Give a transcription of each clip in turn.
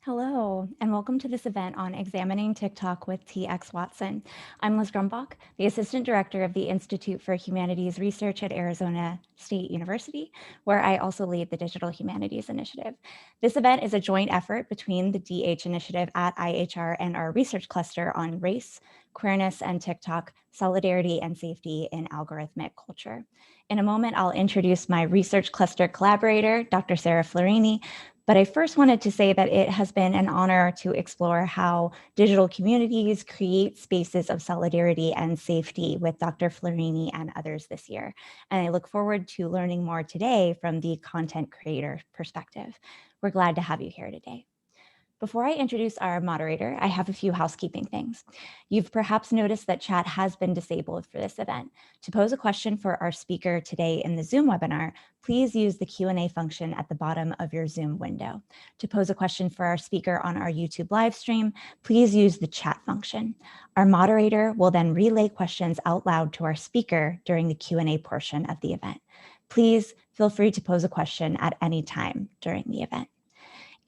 Hello, and welcome to this event on Examining TikTok with T.X. Watson. I'm Liz Grumbach, the Assistant Director of the Institute for Humanities Research at Arizona State University, where I also lead the Digital Humanities Initiative. This event is a joint effort between the DH Initiative at IHR and our research cluster on race, queerness, and TikTok, solidarity and safety in algorithmic culture. In a moment, I'll introduce my research cluster collaborator, Dr. Sarah Florini, but I first wanted to say that it has been an honor to explore how digital communities create spaces of solidarity and safety with Dr. Florini and others this year. And I look forward to learning more today from the content creator perspective. We're glad to have you here today. Before I introduce our moderator, I have a few housekeeping things. You've perhaps noticed that chat has been disabled for this event. To pose a question for our speaker today in the Zoom webinar, please use the Q&A function at the bottom of your Zoom window. To pose a question for our speaker on our YouTube live stream, please use the chat function. Our moderator will then relay questions out loud to our speaker during the Q&A portion of the event. Please feel free to pose a question at any time during the event.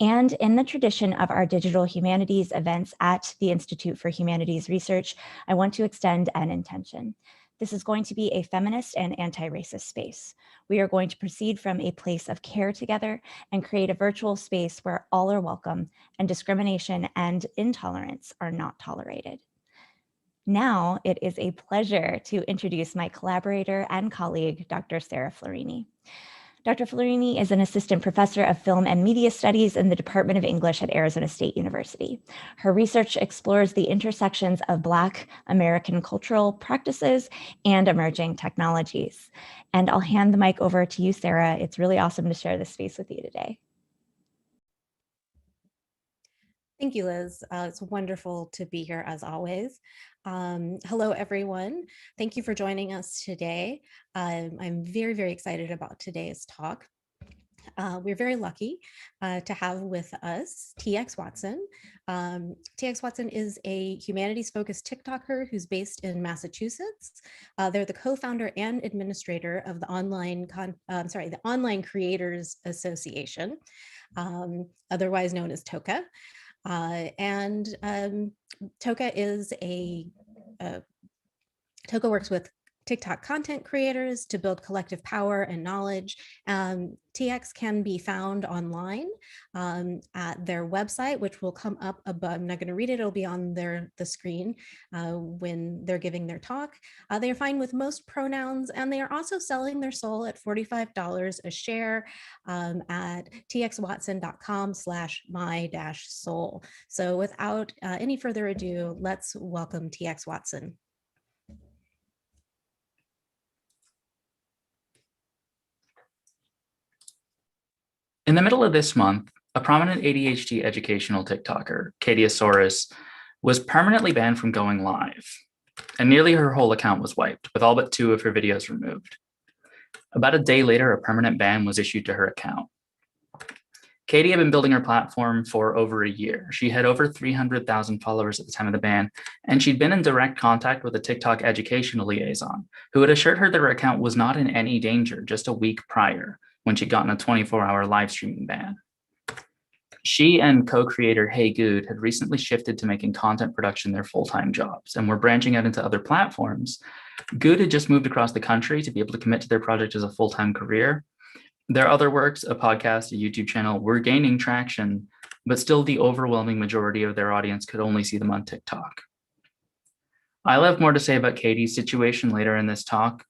And in the tradition of our digital humanities events at the Institute for Humanities Research, I want to extend an intention. This is going to be a feminist and anti-racist space. We are going to proceed from a place of care together and create a virtual space where all are welcome and discrimination and intolerance are not tolerated. Now it is a pleasure to introduce my collaborator and colleague, Dr. Sarah Florini. Dr. Florini is an assistant professor of film and media studies in the Department of English at Arizona State University. Her research explores the intersections of Black American cultural practices and emerging technologies. And I'll hand the mic over to you, Sarah. It's really awesome to share this space with you today. Thank you, Liz. It's wonderful to be here as always. Hello, everyone. Thank you for joining us today. I'm very, very excited about today's talk. We're very lucky to have with us TX Watson. TX Watson is a humanities-focused TikToker who's based in Massachusetts. They're the co-founder and administrator of the Online Creators Association, otherwise known as TOCA. TOCA is TOCA works with TikTok content creators to build collective power and knowledge. TX can be found online at their website, which will come up above. I'm not going to read it. It'll be on the screen when they're giving their talk. They are fine with most pronouns, and they are also selling their soul at $45 a share at txwatson.com/my-soul. So without any further ado, let's welcome TX Watson. In the middle of this month, a prominent ADHD educational TikToker, CATIEOSAURUS, was permanently banned from going live, and nearly her whole account was wiped, with all but 2 of her videos removed. About a day later, a permanent ban was issued to her account. Katie had been building her platform for over a year. She had over 300,000 followers at the time of the ban, and she'd been in direct contact with a TikTok educational liaison who had assured her that her account was not in any danger just a week prior, when she'd gotten a 24-hour live streaming ban. She and co-creator Hey Good had recently shifted to making content production their full-time jobs and were branching out into other platforms. Good had just moved across the country to be able to commit to their project as a full-time career. Their other works, a podcast, a YouTube channel, were gaining traction, but still the overwhelming majority of their audience could only see them on TikTok. I'll have more to say about Katie's situation later in this talk,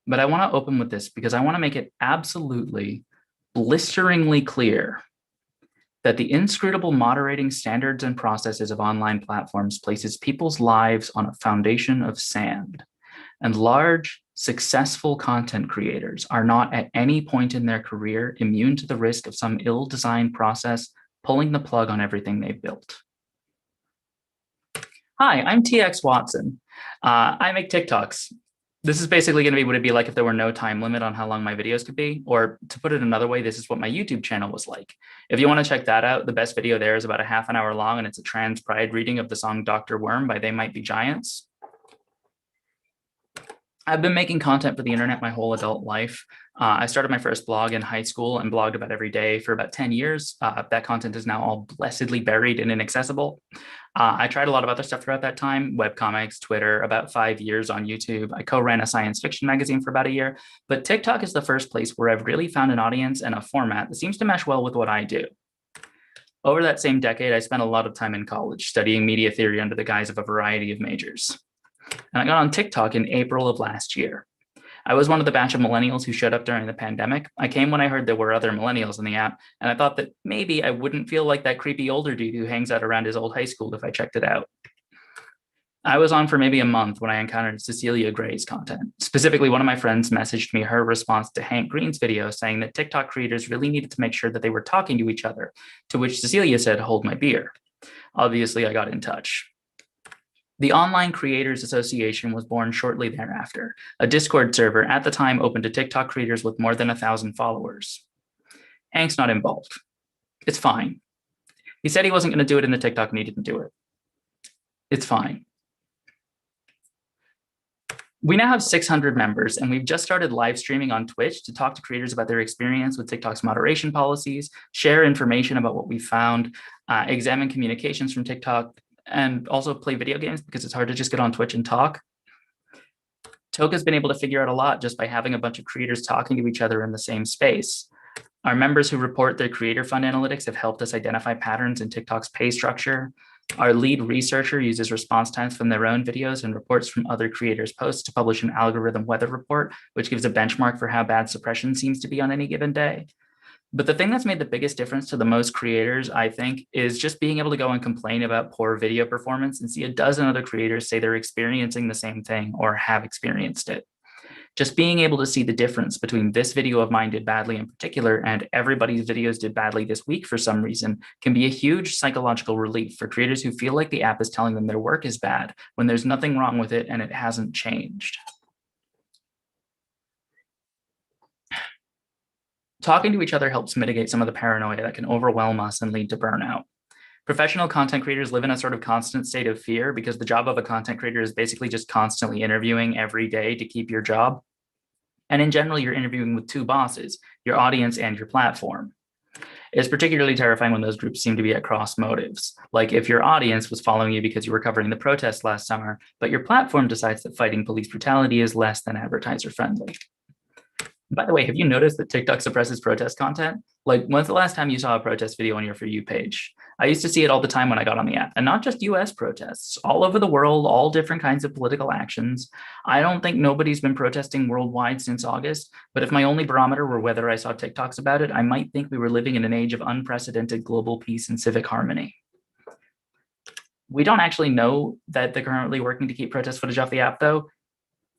but I want to open with this because I want to make it absolutely, blisteringly clear that the inscrutable moderating standards and processes of online platforms places people's lives on a foundation of sand, and large, successful content creators are not at any point in their career immune to the risk of some ill-designed process pulling the plug on everything they've built. Hi, I'm TX Watson. I make TikToks. This is basically going to be what it'd be like if there were no time limit on how long my videos could be. Or to put it another way, this is what my YouTube channel was like. If you want to check that out, the best video there is about a half an hour long, and it's a trans pride reading of the song Dr. Worm by They Might Be Giants. I've been making content for the internet my whole adult life. I started my first blog in high school and blogged about every day for about 10 years. That content is now all blessedly buried and inaccessible. I tried a lot of other stuff throughout that time, webcomics, Twitter, about 5 years on YouTube. I co-ran a science fiction magazine for about a year, but TikTok is the first place where I've really found an audience and a format that seems to mesh well with what I do. Over that same decade, I spent a lot of time in college studying media theory under the guise of a variety of majors. And I got on TikTok in April of last year. I was one of the batch of millennials who showed up during the pandemic. I came when I heard there were other millennials in the app, and I thought that maybe I wouldn't feel like that creepy older dude who hangs out around his old high school if I checked it out. I was on for maybe a month when I encountered Cecilia Gray's content. Specifically, one of my friends messaged me her response to Hank Green's video saying that TikTok creators really needed to make sure that they were talking to each other, to which Cecilia said, "Hold my beer." Obviously, I got in touch. The Online Creators Association was born shortly thereafter, a Discord server at the time open to TikTok creators with more than 1,000 followers. Hank's not involved. It's fine. He said he wasn't going to do it in the TikTok and he didn't do it. It's fine. We now have 600 members, and we've just started live streaming on Twitch to talk to creators about their experience with TikTok's moderation policies, share information about what we found, examine communications from TikTok, and also play video games because it's hard to just get on Twitch and talk. TOCA's been able to figure out a lot just by having a bunch of creators talking to each other in the same space. Our members who report their creator fund analytics have helped us identify patterns in TikTok's pay structure. Our lead researcher uses response times from their own videos and reports from other creators' posts to publish an algorithm weather report, which gives a benchmark for how bad suppression seems to be on any given day. But the thing that's made the biggest difference to the most creators, I think, is just being able to go and complain about poor video performance and see a dozen other creators say they're experiencing the same thing or have experienced it. Just being able to see the difference between this video of mine did badly in particular and everybody's videos did badly this week for some reason can be a huge psychological relief for creators who feel like the app is telling them their work is bad when there's nothing wrong with it and it hasn't changed. Talking to each other helps mitigate some of the paranoia that can overwhelm us and lead to burnout. Professional content creators live in a sort of constant state of fear because the job of a content creator is basically just constantly interviewing every day to keep your job. And in general, you're interviewing with two bosses, your audience and your platform. It's particularly terrifying when those groups seem to be at cross motives. Like if your audience was following you because you were covering the protests last summer, but your platform decides that fighting police brutality is less than advertiser friendly. By the way, have you noticed that TikTok suppresses protest content? Like, when's the last time you saw a protest video on your For You page? I used to see it all the time when I got on the app, and not just US protests, all over the world, all different kinds of political actions. I don't think nobody's been protesting worldwide since August, but if my only barometer were whether I saw TikToks about it, I might think we were living in an age of unprecedented global peace and civic harmony. We don't actually know that they're currently working to keep protest footage off the app, though.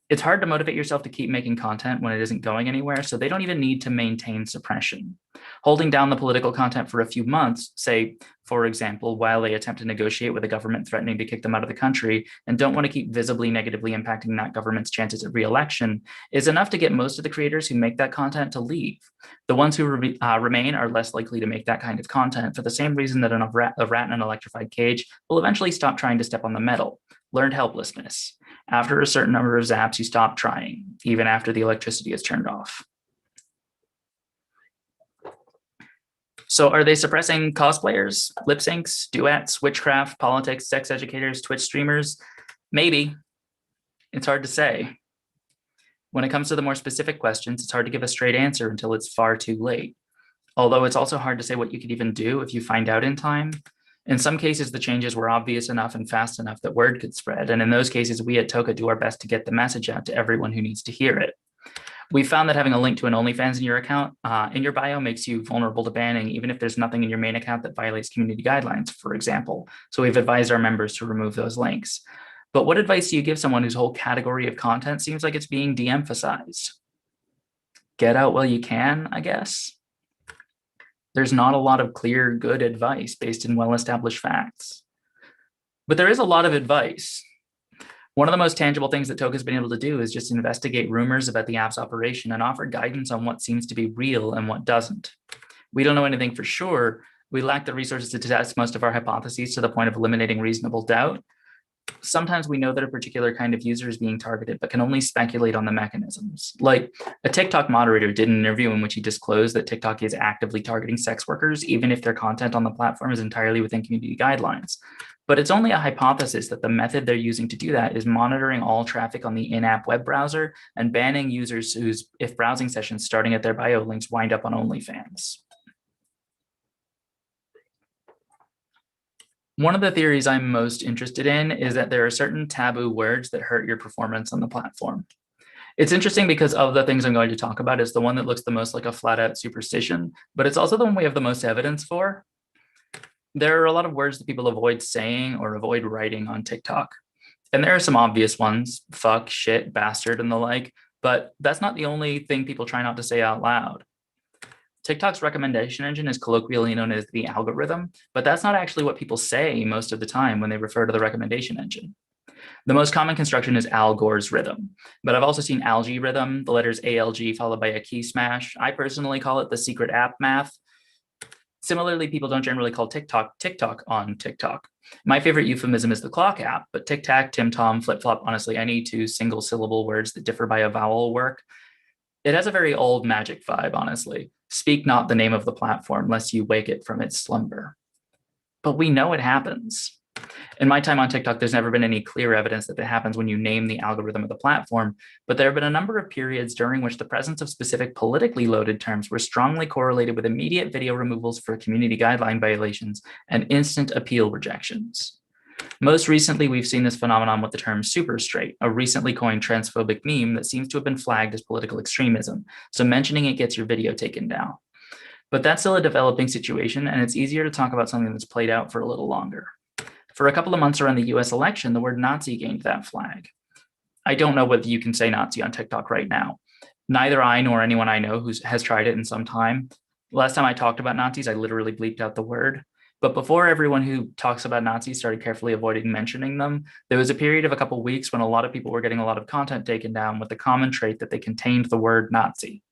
It's hard to motivate yourself to keep making content when it isn't going anywhere, so they don't even need to maintain suppression. Holding down the political content for a few months, say, for example, while they attempt to negotiate with a government threatening to kick them out of the country and don't want to keep visibly negatively impacting that government's chances of re-election, is enough to get most of the creators who make that content to leave. The ones who remain are less likely to make that kind of content for the same reason that a rat in an electrified cage will eventually stop trying to step on the metal. Learned helplessness. After a certain number of zaps, you stop trying, even after the electricity is turned off. So are they suppressing cosplayers, lip syncs, duets, witchcraft, politics, sex educators, Twitch streamers? Maybe. It's hard to say. When it comes to the more specific questions, it's hard to give a straight answer until it's far too late. Although it's also hard to say what you could even do if you find out in time. In some cases, the changes were obvious enough and fast enough that word could spread. And in those cases, we at TOCA do our best to get the message out to everyone who needs to hear it. We found that having a link to an OnlyFans in your account, in your bio, makes you vulnerable to banning, even if there's nothing in your main account that violates community guidelines, for example. So we've advised our members to remove those links. But what advice do you give someone whose whole category of content seems like it's being de-emphasized? Get out while you can, I guess. There's not a lot of clear, good advice based in well-established facts. But there is a lot of advice. One of the most tangible things that TOCA has been able to do is just investigate rumors about the app's operation and offer guidance on what seems to be real and what doesn't. We don't know anything for sure. We lack the resources to test most of our hypotheses to the point of eliminating reasonable doubt. Sometimes we know that a particular kind of user is being targeted, but can only speculate on the mechanisms. Like a TikTok moderator did an interview in which he disclosed that TikTok is actively targeting sex workers, even if their content on the platform is entirely within community guidelines. But it's only a hypothesis that the method they're using to do that is monitoring all traffic on the in-app web browser and banning users whose if browsing sessions starting at their bio links wind up on OnlyFans. One of the theories I'm most interested in is that there are certain taboo words that hurt your performance on the platform. It's interesting because of the things I'm going to talk about, it's the one that looks the most like a flat out superstition, but it's also the one we have the most evidence for. There are a lot of words that people avoid saying or avoid writing on TikTok. And there are some obvious ones, fuck, shit, bastard, and the like, but that's not the only thing people try not to say out loud. TikTok's recommendation engine is colloquially known as the algorithm, but that's not actually what people say most of the time when they refer to the recommendation engine. The most common construction is Al Gore's rhythm, but I've also seen algae rhythm, the letters ALG followed by a key smash. I personally call it the secret app math. Similarly, people don't generally call TikTok on TikTok. My favorite euphemism is the clock app, but tic tac, Tim Tom, flip flop, honestly, any two single syllable words that differ by a vowel work. It has a very old magic vibe, honestly. Speak not the name of the platform, lest you wake it from its slumber. But we know it happens. In my time on TikTok, there's never been any clear evidence that it happens when you name the algorithm of the platform, but there have been a number of periods during which the presence of specific politically loaded terms were strongly correlated with immediate video removals for community guideline violations and instant appeal rejections. Most recently, we've seen this phenomenon with the term super straight, a recently coined transphobic meme that seems to have been flagged as political extremism, so mentioning it gets your video taken down. But that's still a developing situation, and it's easier to talk about something that's played out for a little longer. For a couple of months around the US election, the word Nazi gained that flag. I don't know whether you can say Nazi on TikTok right now. Neither I nor anyone I know who has tried it in some time. Last time I talked about Nazis, I literally bleeped out the word. But before everyone who talks about Nazis started carefully avoiding mentioning them, there was a period of a couple of weeks when a lot of people were getting a lot of content taken down with the common trait that they contained the word Nazi.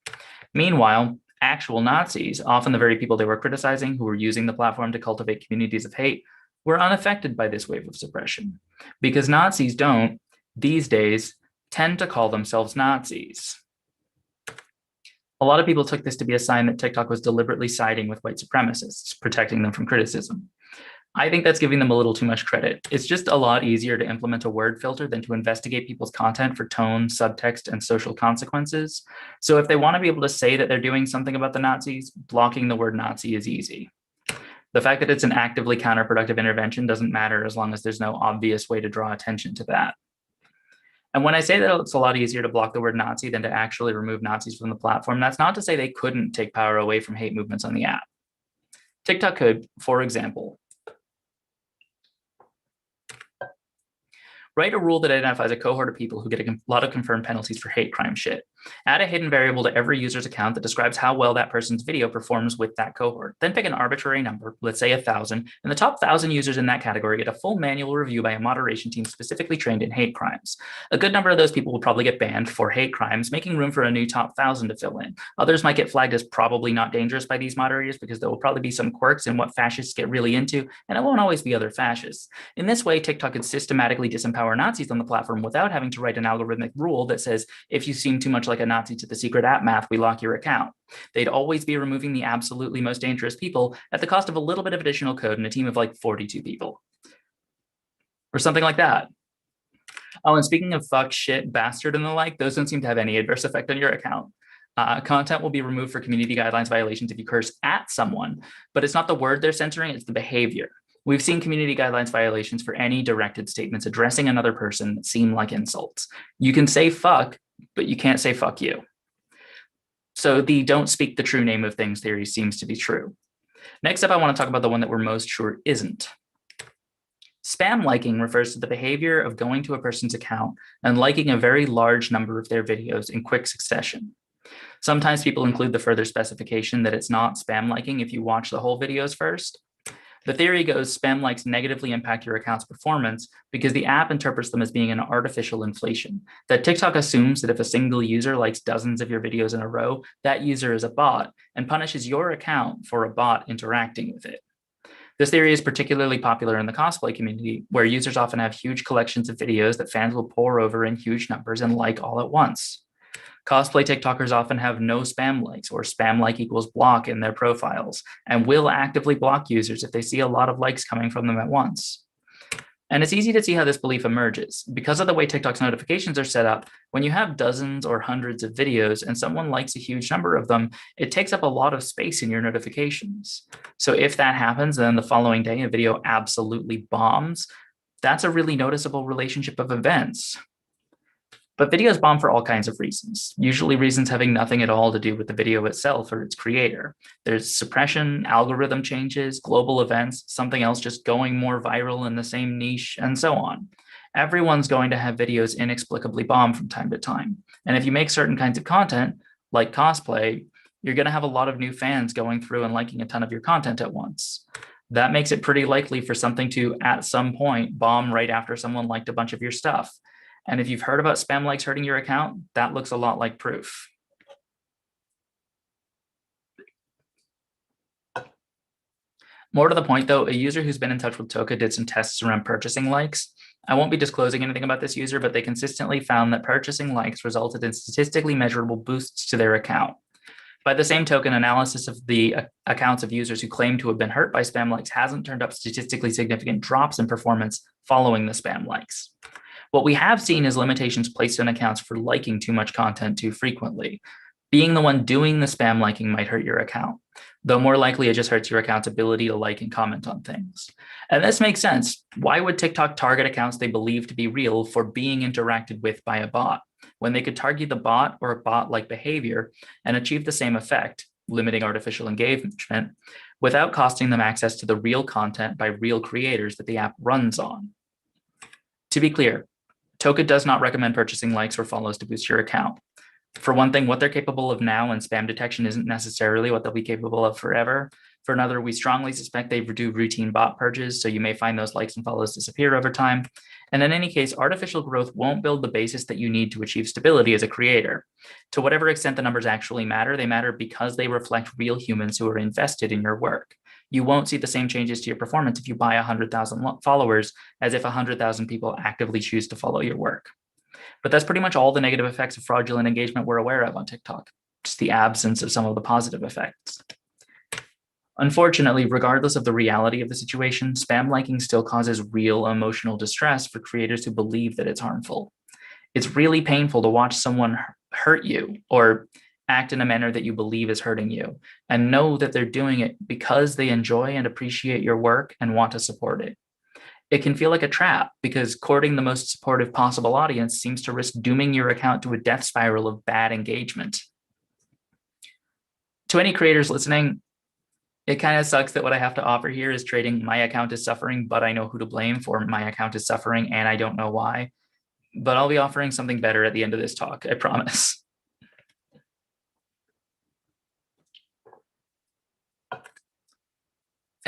Meanwhile, actual Nazis, often the very people they were criticizing who were using the platform to cultivate communities of hate, were unaffected by this wave of suppression. Because Nazis don't, these days, tend to call themselves Nazis. A lot of people took this to be a sign that TikTok was deliberately siding with white supremacists, protecting them from criticism. I think that's giving them a little too much credit. It's just a lot easier to implement a word filter than to investigate people's content for tone, subtext, and social consequences. So if they want to be able to say that they're doing something about the Nazis, blocking the word Nazi is easy. The fact that it's an actively counterproductive intervention doesn't matter as long as there's no obvious way to draw attention to that. And when I say that it's a lot easier to block the word Nazi than to actually remove Nazis from the platform, that's not to say they couldn't take power away from hate movements on the app. TikTok could, for example, write a rule that identifies a cohort of people who get a lot of confirmed penalties for hate crime shit. Add a hidden variable to every user's account that describes how well that person's video performs with that cohort. Then pick an arbitrary number, let's say 1,000, and the top 1,000 users in that category get a full manual review by a moderation team specifically trained in hate crimes. A good number of those people will probably get banned for hate crimes, making room for a new top 1,000 to fill in. Others might get flagged as probably not dangerous by these moderators because there will probably be some quirks in what fascists get really into, and it won't always be other fascists. In this way, TikTok could systematically disempower Nazis on the platform without having to write an algorithmic rule that says, if you seem too much like a Nazi to the secret app math, we lock your account. They'd always be removing the absolutely most dangerous people at the cost of a little bit of additional code and a team of like 42 people. Or something like that. Oh, and speaking of fuck, shit, bastard, and the like, those don't seem to have any adverse effect on your account. Content will be removed for community guidelines violations if you curse at someone, but it's not the word they're censoring, it's the behavior. We've seen community guidelines violations for any directed statements addressing another person that seem like insults. You can say fuck, but you can't say fuck you. So the don't speak the true name of things theory seems to be true. Next up, I want to talk about the one that we're most sure isn't. Spam liking refers to the behavior of going to a person's account and liking a very large number of their videos in quick succession. Sometimes people include the further specification that it's not spam liking if you watch the whole videos first. The theory goes spam likes negatively impact your account's performance because the app interprets them as being an artificial inflation. That TikTok assumes that if a single user likes dozens of your videos in a row, that user is a bot and punishes your account for a bot interacting with it. This theory is particularly popular in the cosplay community, where users often have huge collections of videos that fans will pour over in huge numbers and like all at once. Cosplay TikTokers often have no spam likes or spam like equals block in their profiles and will actively block users if they see a lot of likes coming from them at once. And it's easy to see how this belief emerges. Because of the way TikTok's notifications are set up, when you have dozens or hundreds of videos and someone likes a huge number of them, it takes up a lot of space in your notifications. So if that happens, then the following day a video absolutely bombs, that's a really noticeable relationship of events. But videos bomb for all kinds of reasons, usually reasons having nothing at all to do with the video itself or its creator. There's suppression, algorithm changes, global events, something else just going more viral in the same niche, and so on. Everyone's going to have videos inexplicably bomb from time to time. And if you make certain kinds of content, like cosplay, you're going to have a lot of new fans going through and liking a ton of your content at once. That makes it pretty likely for something to, at some point, bomb right after someone liked a bunch of your stuff. And if you've heard about spam likes hurting your account, that looks a lot like proof. More to the point though, a user who's been in touch with TOCA did some tests around purchasing likes. I won't be disclosing anything about this user, but they consistently found that purchasing likes resulted in statistically measurable boosts to their account. By the same token, analysis of the accounts of users who claim to have been hurt by spam likes hasn't turned up statistically significant drops in performance following the spam likes. What we have seen is limitations placed on accounts for liking too much content too frequently. Being the one doing the spam liking might hurt your account, though more likely it just hurts your account's ability to like and comment on things. And this makes sense. Why would TikTok target accounts they believe to be real for being interacted with by a bot, when they could target the bot or bot-like behavior and achieve the same effect, limiting artificial engagement, without costing them access to the real content by real creators that the app runs on? To be clear, TOCA does not recommend purchasing likes or follows to boost your account. For one thing, what they're capable of now in spam detection isn't necessarily what they'll be capable of forever. For another, we strongly suspect they do routine bot purges, so you may find those likes and follows disappear over time. And in any case, artificial growth won't build the basis that you need to achieve stability as a creator. To whatever extent the numbers actually matter, they matter because they reflect real humans who are invested in your work. You won't see the same changes to your performance if you buy 100,000 followers as if 100,000 people actively choose to follow your work. But that's pretty much all the negative effects of fraudulent engagement we're aware of on TikTok, just the absence of some of the positive effects. Unfortunately, regardless of the reality of the situation, spam liking still causes real emotional distress for creators who believe that it's harmful. It's really painful to watch someone hurt you or act in a manner that you believe is hurting you, and know that they're doing it because they enjoy and appreciate your work and want to support it. It can feel like a trap because courting the most supportive possible audience seems to risk dooming your account to a death spiral of bad engagement. To any creators listening, it kind of sucks that what I have to offer here is trading my account is suffering, but I know who to blame for my account is suffering and I don't know why. But I'll be offering something better at the end of this talk, I promise.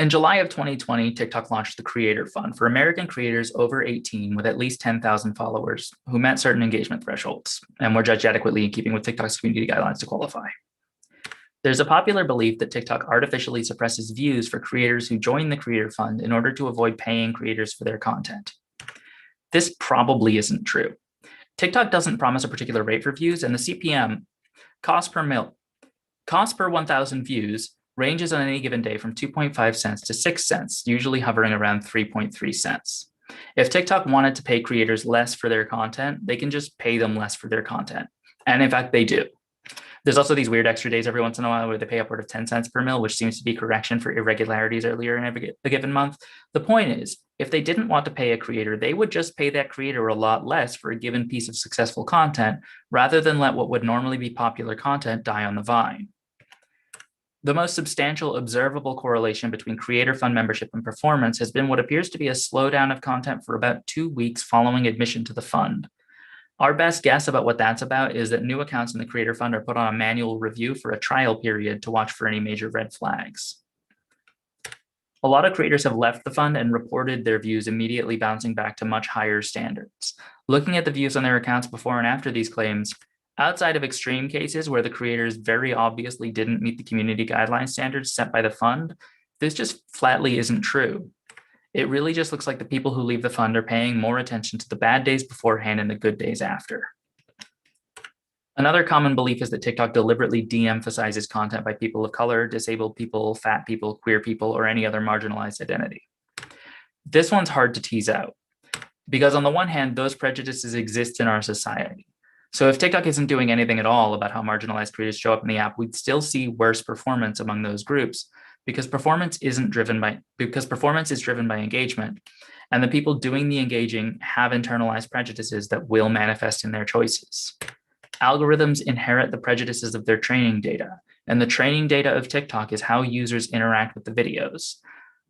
In July of 2020, TikTok launched the Creator Fund for American creators over 18 with at least 10,000 followers who met certain engagement thresholds and were judged adequately in keeping with TikTok's community guidelines to qualify. There's a popular belief that TikTok artificially suppresses views for creators who join the Creator Fund in order to avoid paying creators for their content. This probably isn't true. TikTok doesn't promise a particular rate for views, and the CPM, cost per 1,000 views, ranges on any given day from 2.5 cents to 6 cents, usually hovering around 3.3 cents. If TikTok wanted to pay creators less for their content, they can just pay them less for their content. And in fact, they do. There's also these weird extra days every once in a while where they pay upward of 10 cents per mil, which seems to be correction for irregularities earlier in a given month. The point is, if they didn't want to pay a creator, they would just pay that creator a lot less for a given piece of successful content, rather than let what would normally be popular content die on the vine. The most substantial observable correlation between Creator Fund membership and performance has been what appears to be a slowdown of content for about 2 weeks following admission to the fund. Our best guess about what that's about is that new accounts in the Creator Fund are put on a manual review for a trial period to watch for any major red flags. A lot of creators have left the fund and reported their views immediately bouncing back to much higher standards. Looking at the views on their accounts before and after these claims, outside of extreme cases where the creators very obviously didn't meet the community guideline standards set by the fund, This just flatly isn't true. It really just looks like the people who leave the fund are paying more attention to the bad days beforehand and the good days after. Another common belief is that TikTok deliberately de-emphasizes content by people of color, disabled people, fat people, queer people, or any other marginalized identity. This one's hard to tease out because on the one hand, those prejudices exist in our society. So if TikTok isn't doing anything at all about how marginalized creators show up in the app, we'd still see worse performance among those groups because performance is driven by engagement. And the people doing the engaging have internalized prejudices that will manifest in their choices. Algorithms inherit the prejudices of their training data, and the training data of TikTok is how users interact with the videos.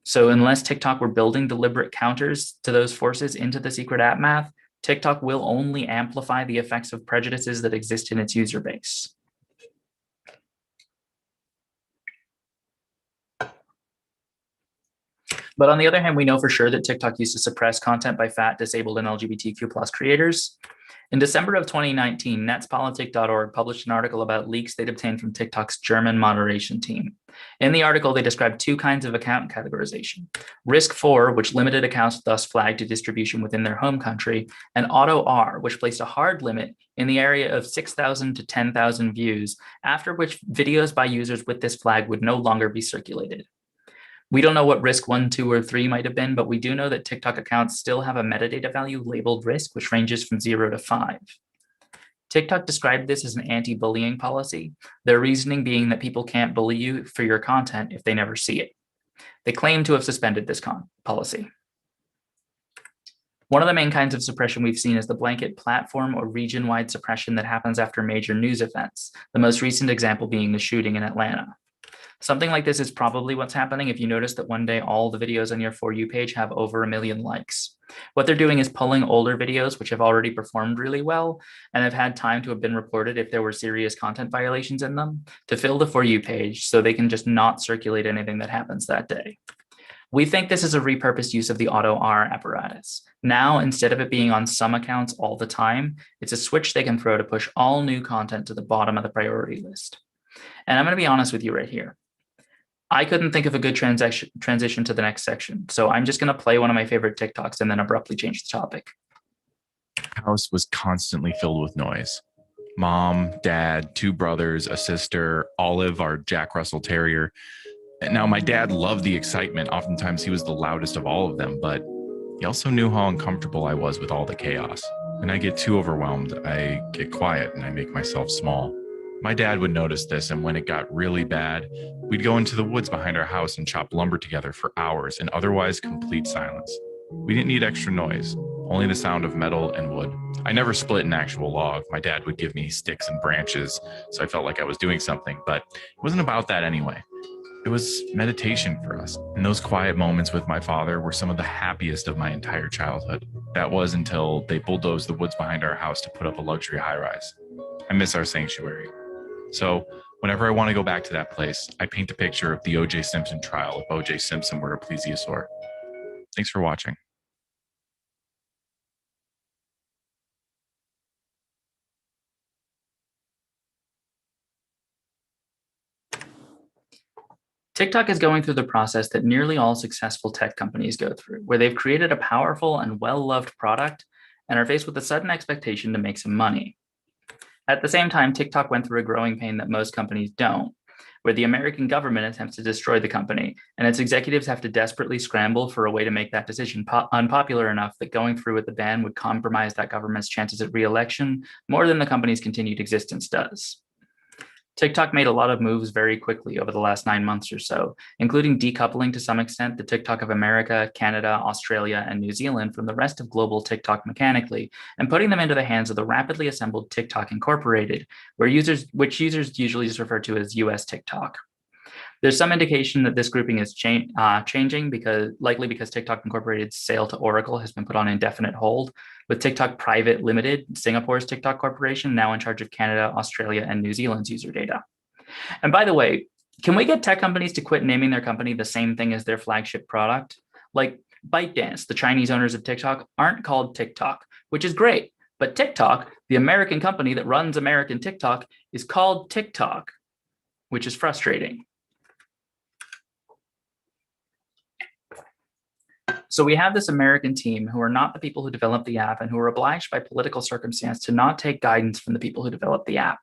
So unless TikTok were building deliberate counters to those forces into the secret app math, TikTok will only amplify the effects of prejudices that exist in its user base. But on the other hand, we know for sure that TikTok used to suppress content by fat, disabled, and LGBTQ+ creators. In December of 2019, netspolitik.org published an article about leaks they'd obtained from TikTok's German moderation team. In the article, they described two kinds of account categorization: Risk 4, which limited accounts thus flagged to distribution within their home country, and Auto R, which placed a hard limit in the area of 6,000 to 10,000 views, after which videos by users with this flag would no longer be circulated. We don't know what risk 1, 2, or 3 might have been, but we do know that TikTok accounts still have a metadata value labeled risk, which ranges from 0 to 5. TikTok described this as an anti-bullying policy, their reasoning being that people can't bully you for your content if they never see it. They claim to have suspended this policy. One of the main kinds of suppression we've seen is the blanket platform or region-wide suppression that happens after major news events, the most recent example being the shooting in Atlanta. Something like this is probably what's happening if you notice that one day all the videos on your For You page have over 1 million likes. What they're doing is pulling older videos, which have already performed really well and have had time to have been reported if there were serious content violations in them, to fill the For You page so they can just not circulate anything that happens that day. We think this is a repurposed use of the Auto R apparatus. Now, instead of it being on some accounts all the time, it's a switch they can throw to push all new content to the bottom of the priority list. And I'm going to be honest with you right here. I couldn't think of a good transition to the next section, so I'm just going to play one of my favorite TikToks and then abruptly change the topic. House was constantly filled with noise. Mom, dad, 2 brothers, a sister, Olive, our Jack Russell Terrier. And now, my dad loved the excitement. Oftentimes, he was the loudest of all of them, but he also knew how uncomfortable I was with all the chaos. When I get too overwhelmed, I get quiet and I make myself small. My dad would notice this, and when it got really bad, we'd go into the woods behind our house and chop lumber together for hours in otherwise complete silence. We didn't need extra noise, only the sound of metal and wood. I never split an actual log. My dad would give me sticks and branches, so I felt like I was doing something, but it wasn't about that anyway. It was meditation for us, and those quiet moments with my father were some of the happiest of my entire childhood. That was until they bulldozed the woods behind our house to put up a luxury high-rise. I miss our sanctuary. So whenever I want to go back to that place, I paint a picture of the O.J. Simpson trial if O.J. Simpson were a plesiosaur. Thanks for watching. TikTok is going through the process that nearly all successful tech companies go through, where they've created a powerful and well-loved product and are faced with a sudden expectation to make some money. At the same time, TikTok went through a growing pain that most companies don't, where the American government attempts to destroy the company, and its executives have to desperately scramble for a way to make that decision unpopular enough that going through with the ban would compromise that government's chances at re-election more than the company's continued existence does. TikTok made a lot of moves very quickly over the last 9 months or so, including decoupling to some extent the TikTok of America, Canada, Australia, and New Zealand from the rest of global TikTok mechanically, and putting them into the hands of the rapidly assembled TikTok Incorporated, which users usually just refer to as US TikTok. There's some indication that this grouping is changing likely because TikTok Incorporated's sale to Oracle has been put on indefinite hold, with TikTok Private Limited, Singapore's TikTok Corporation, now in charge of Canada, Australia, and New Zealand's user data. And by the way, can we get tech companies to quit naming their company the same thing as their flagship product? Like ByteDance, the Chinese owners of TikTok, aren't called TikTok, which is great. But TikTok, the American company that runs American TikTok, is called TikTok, which is frustrating. So we have this American team who are not the people who developed the app and who are obliged by political circumstance to not take guidance from the people who developed the app.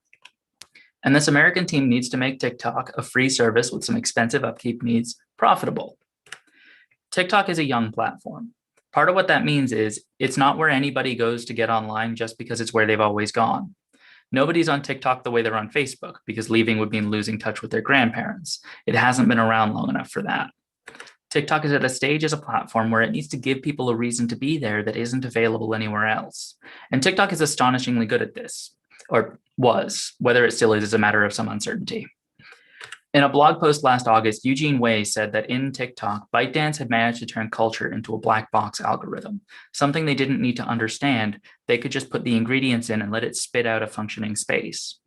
And this American team needs to make TikTok, a free service with some expensive upkeep needs, profitable. TikTok is a young platform. Part of what that means is it's not where anybody goes to get online just because it's where they've always gone. Nobody's on TikTok the way they're on Facebook, because leaving would mean losing touch with their grandparents. It hasn't been around long enough for that. TikTok is at a stage as a platform where it needs to give people a reason to be there that isn't available anywhere else. And TikTok is astonishingly good at this, or was. Whether it still is a matter of some uncertainty. In a blog post last August, Eugene Wei said that in TikTok, ByteDance had managed to turn culture into a black box algorithm, something they didn't need to understand. They could just put the ingredients in and let it spit out a functioning space.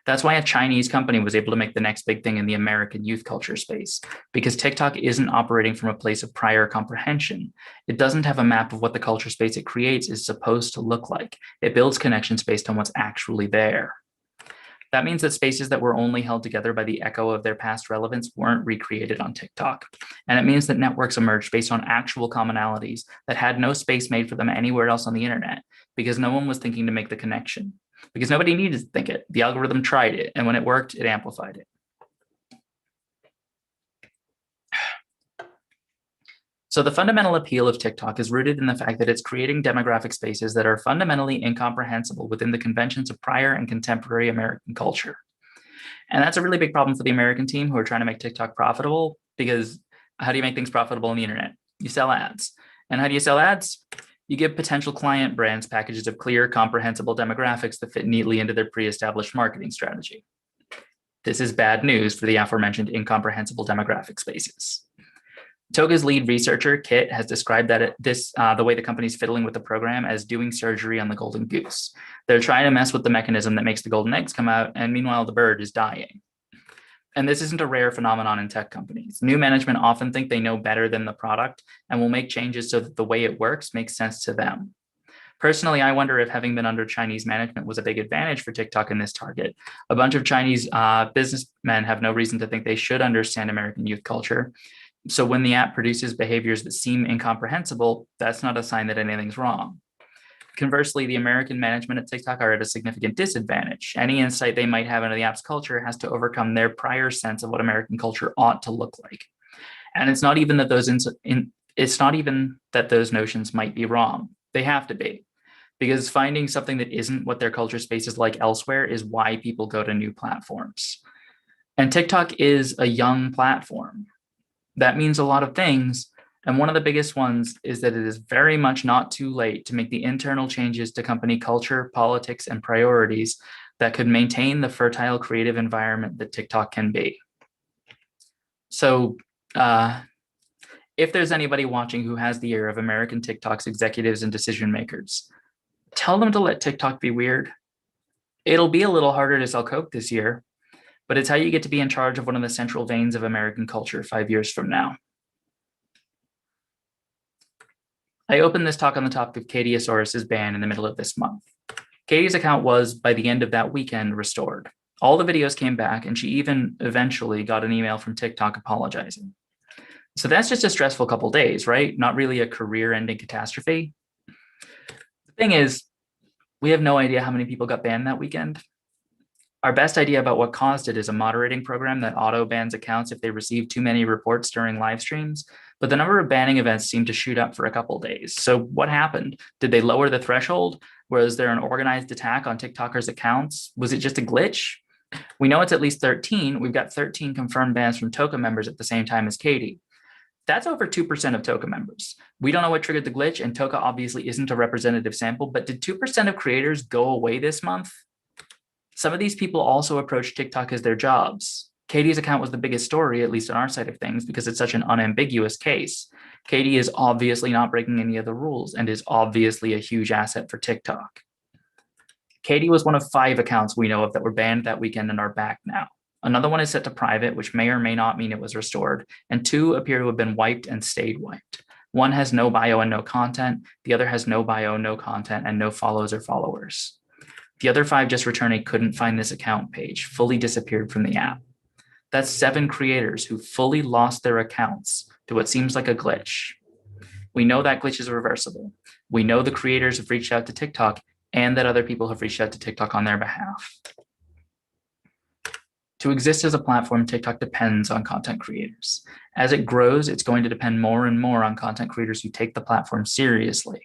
That's why a Chinese company was able to make the next big thing in the American youth culture space, because TikTok isn't operating from a place of prior comprehension. It doesn't have a map of what the culture space it creates is supposed to look like. It builds connections based on what's actually there. That means that spaces that were only held together by the echo of their past relevance weren't recreated on TikTok. And it means that networks emerged based on actual commonalities that had no space made for them anywhere else on the internet, because no one was thinking to make the connection. Because nobody needed to think it. The algorithm tried it, and when it worked, it amplified it. So the fundamental appeal of TikTok is rooted in the fact that it's creating demographic spaces that are fundamentally incomprehensible within the conventions of prior and contemporary American culture. And that's a really big problem for the American team who are trying to make TikTok profitable, because how do you make things profitable on the internet? You sell ads. And how do you sell ads? You give potential client brands packages of clear, comprehensible demographics that fit neatly into their pre-established marketing strategy. This is bad news for the aforementioned incomprehensible demographic spaces. TOCA's lead researcher, Kit, has described that the way the company's fiddling with the program as doing surgery on the golden goose. They're trying to mess with the mechanism that makes the golden eggs come out, and meanwhile, the bird is dying. And this isn't a rare phenomenon in tech companies. New management often think they know better than the product and will make changes so that the way it works makes sense to them. Personally, I wonder if having been under Chinese management was a big advantage for TikTok in this target. A bunch of Chinese businessmen have no reason to think they should understand American youth culture. So when the app produces behaviors that seem incomprehensible, that's not a sign that anything's wrong. Conversely, the American management at TikTok are at a significant disadvantage. Any insight they might have into the app's culture has to overcome their prior sense of what American culture ought to look like. And it's not even that those notions might be wrong. They have to be. Because finding something that isn't what their culture space is like elsewhere is why people go to new platforms. And TikTok is a young platform. That means a lot of things. And one of the biggest ones is that it is very much not too late to make the internal changes to company culture, politics, and priorities that could maintain the fertile creative environment that TikTok can be. So if there's anybody watching who has the ear of American TikTok's executives and decision makers, tell them to let TikTok be weird. It'll be a little harder to sell Coke this year, but it's how you get to be in charge of one of the central veins of American culture 5 years from now. I opened this talk on the topic of CATIEOSAURUS's ban in the middle of this month. Katie's account was, by the end of that weekend, restored. All the videos came back, and she even eventually got an email from TikTok apologizing. So that's just a stressful couple days, right? Not really a career-ending catastrophe. The thing is, we have no idea how many people got banned that weekend. Our best idea about what caused it is a moderating program that auto-bans accounts if they receive too many reports during live streams, but the number of banning events seemed to shoot up for a couple days. So what happened? Did they lower the threshold? Was there an organized attack on TikTokers' accounts? Was it just a glitch? We know it's at least 13. We've got 13 confirmed bans from TOCA members at the same time as Katie. That's over 2% of TOCA members. We don't know what triggered the glitch, and TOCA obviously isn't a representative sample, but did 2% of creators go away this month? Some of these people also approached TikTok as their jobs. Katie's account was the biggest story, at least on our side of things, because it's such an unambiguous case. Katie is obviously not breaking any of the rules and is obviously a huge asset for TikTok. Katie was one of 5 accounts we know of that were banned that weekend and are back now. Another one is set to private, which may or may not mean it was restored, and 2 appear to have been wiped and stayed wiped. One has no bio and no content. The other has no bio, no content, and no follows or followers. The other 5 just returned a couldn't find this account page, fully disappeared from the app. That's 7 creators who fully lost their accounts to what seems like a glitch. We know that glitch is reversible. We know the creators have reached out to TikTok and that other people have reached out to TikTok on their behalf. To exist as a platform, TikTok depends on content creators. As it grows, it's going to depend more and more on content creators who take the platform seriously.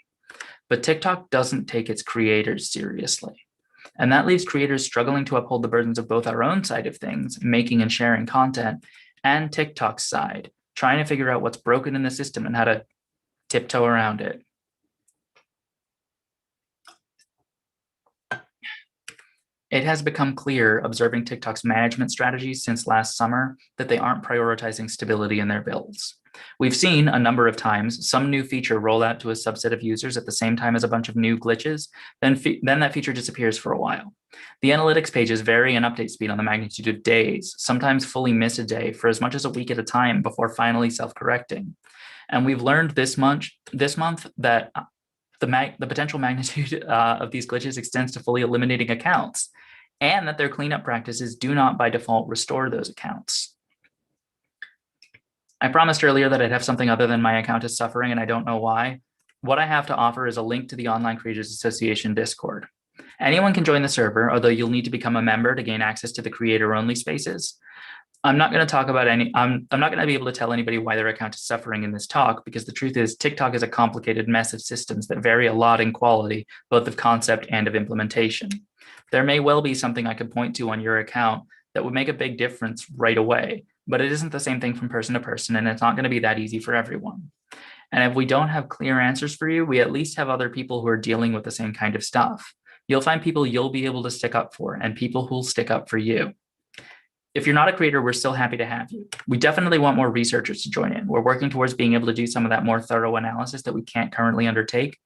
But TikTok doesn't take its creators seriously. And that leaves creators struggling to uphold the burdens of both our own side of things, making and sharing content, and TikTok's side, trying to figure out what's broken in the system and how to tiptoe around it. It has become clear, observing TikTok's management strategies since last summer, that they aren't prioritizing stability in their builds. We've seen a number of times some new feature roll out to a subset of users at the same time as a bunch of new glitches, then that feature disappears for a while. The analytics pages vary in update speed on the magnitude of days, sometimes fully miss a day for as much as a week at a time before finally self-correcting. And we've learned this month that the potential magnitude of these glitches extends to fully eliminating accounts, and that their cleanup practices do not by default restore those accounts. I promised earlier that I'd have something other than my account is suffering, and I don't know why. What I have to offer is a link to the Online Creators Association Discord. Anyone can join the server, although you'll need to become a member to gain access to the creator-only spaces. I'm not going to talk about I'm not going to be able to tell anybody why their account is suffering in this talk, because the truth is TikTok is a complicated mess of systems that vary a lot in quality, both of concept and of implementation. There may well be something I could point to on your account that would make a big difference right away, but it isn't the same thing from person to person, and it's not going to be that easy for everyone. And if we don't have clear answers for you, we at least have other people who are dealing with the same kind of stuff. You'll find people you'll be able to stick up for and people who'll stick up for you. If you're not a creator, we're still happy to have you. We definitely want more researchers to join in. We're working towards being able to do some of that more thorough analysis that we can't currently undertake.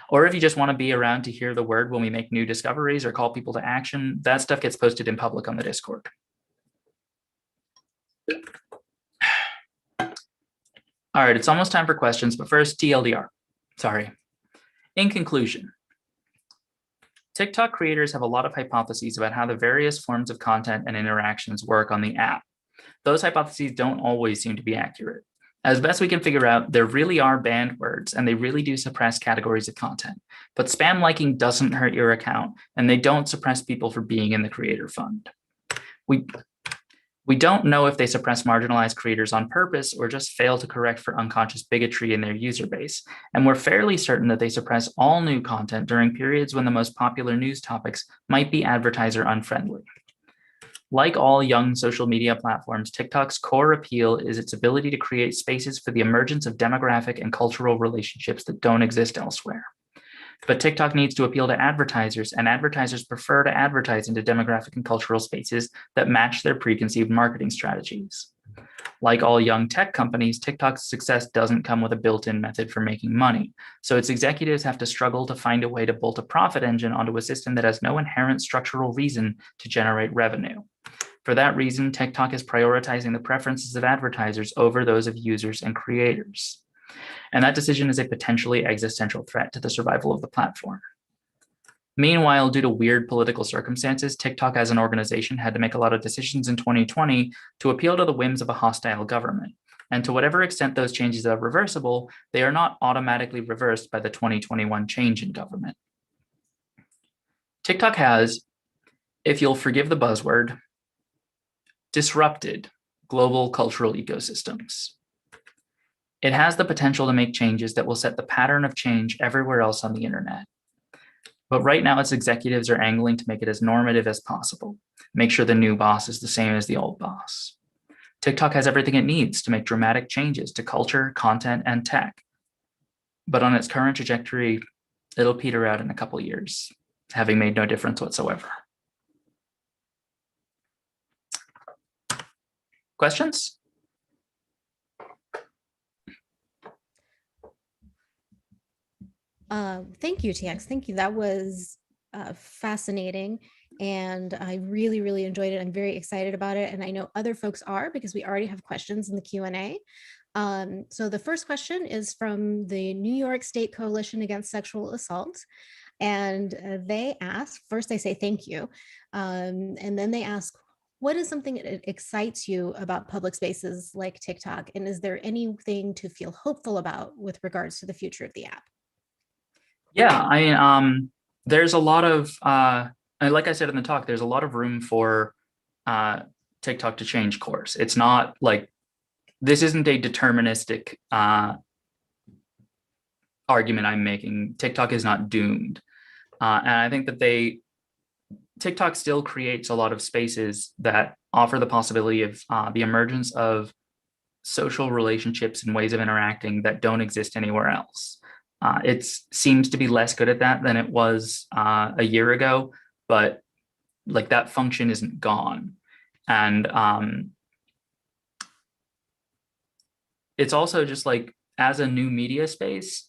Or if you just want to be around to hear the word when we make new discoveries or call people to action, that stuff gets posted in public on the Discord. All right, it's almost time for questions, but first, TLDR. Sorry. In conclusion, TikTok creators have a lot of hypotheses about how the various forms of content and interactions work on the app. Those hypotheses don't always seem to be accurate. As best we can figure out, there really are banned words, and they really do suppress categories of content. But spam liking doesn't hurt your account, and they don't suppress people for being in the creator fund. We don't know if they suppress marginalized creators on purpose or just fail to correct for unconscious bigotry in their user base. And we're fairly certain that they suppress all new content during periods when the most popular news topics might be advertiser unfriendly. Like all young social media platforms, TikTok's core appeal is its ability to create spaces for the emergence of demographic and cultural relationships that don't exist elsewhere. But TikTok needs to appeal to advertisers, and advertisers prefer to advertise into demographic and cultural spaces that match their preconceived marketing strategies. Like all young tech companies, TikTok's success doesn't come with a built-in method for making money, so its executives have to struggle to find a way to bolt a profit engine onto a system that has no inherent structural reason to generate revenue. For that reason, TikTok is prioritizing the preferences of advertisers over those of users and creators. And that decision is a potentially existential threat to the survival of the platform. Meanwhile, due to weird political circumstances, TikTok as an organization had to make a lot of decisions in 2020 to appeal to the whims of a hostile government. And to whatever extent those changes are reversible, they are not automatically reversed by the 2021 change in government. TikTok has, if you'll forgive the buzzword, disrupted global cultural ecosystems. It has the potential to make changes that will set the pattern of change everywhere else on the internet. But right now, its executives are angling to make it as normative as possible, make sure the new boss is the same as the old boss. TikTok has everything it needs to make dramatic changes to culture, content, and tech. But on its current trajectory, it'll peter out in a couple years, having made no difference whatsoever. Questions? Thank you, TX. Thank you. That was fascinating. And I really, really enjoyed it. I'm very excited about it. And I know other folks are, because we already have questions in the Q&A. So the first question is from the New York State Coalition Against Sexual Assault. And they ask, first they say thank you. And then they ask, what is something that excites you about public spaces like TikTok? And is there anything to feel hopeful about with regards to the future of the app? Yeah, I mean, there's a lot of, and like I said in the talk, there's a lot of room for TikTok to change course. It's not like, this isn't a deterministic argument I'm making. TikTok is not doomed. And I think that TikTok still creates a lot of spaces that offer the possibility of the emergence of social relationships and ways of interacting that don't exist anywhere else. It seems to be less good at that than it was a year ago, but like that function isn't gone. And it's also just like, as a new media space,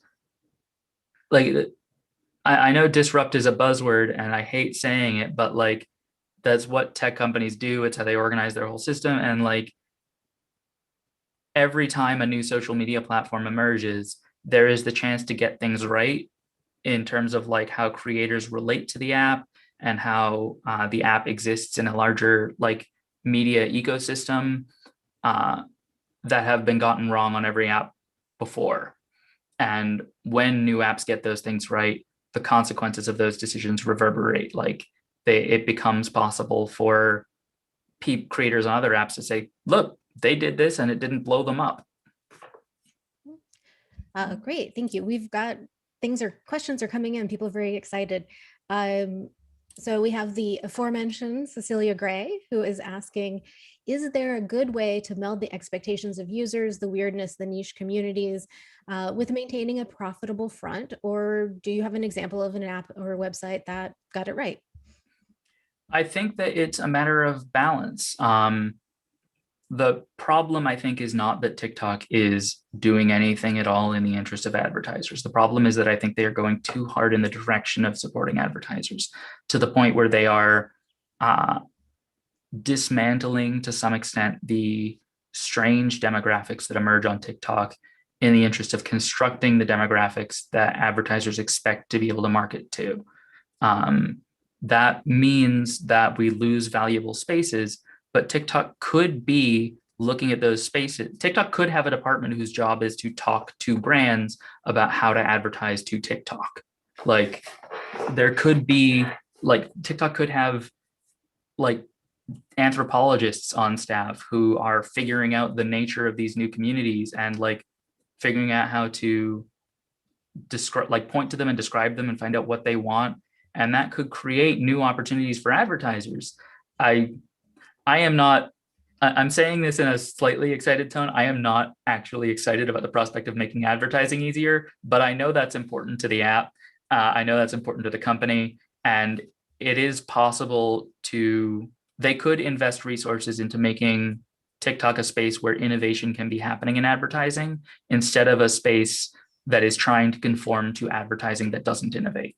like I know disrupt is a buzzword and I hate saying it, but like that's what tech companies do. It's how they organize their whole system. And like every time a new social media platform emerges, there is the chance to get things right in terms of like how creators relate to the app and how the app exists in a larger like media ecosystem that have been gotten wrong on every app before. And when new apps get those things right, the consequences of those decisions reverberate. Like it becomes possible for creators on other apps to say, look, they did this and it didn't blow them up. Great, thank you. We've got questions are coming in. People are very excited. So we have the aforementioned Cecilia Gray, who is asking, is there a good way to meld the expectations of users, the weirdness, the niche communities, with maintaining a profitable front? Or do you have an example of an app or a website that got it right? I think that it's a matter of balance. The problem, I think, is not that TikTok is doing anything at all in the interest of advertisers. The problem is that I think they are going too hard in the direction of supporting advertisers, to the point where they are dismantling, to some extent, the strange demographics that emerge on TikTok in the interest of constructing the demographics that advertisers expect to be able to market to. That means that we lose valuable spaces, but TikTok could be looking at those spaces. TikTok could have a department whose job is to talk to brands about how to advertise to TikTok. Like there could be, like TikTok could have like anthropologists on staff who are figuring out the nature of these new communities and like figuring out how to describe, like point to them and describe them and find out what they want. And that could create new opportunities for advertisers. I'm saying this in a slightly excited tone. I am not actually excited about the prospect of making advertising easier, but I know that's important to the app. I know that's important to the company. And it is possible they could invest resources into making TikTok a space where innovation can be happening in advertising, instead of a space that is trying to conform to advertising that doesn't innovate.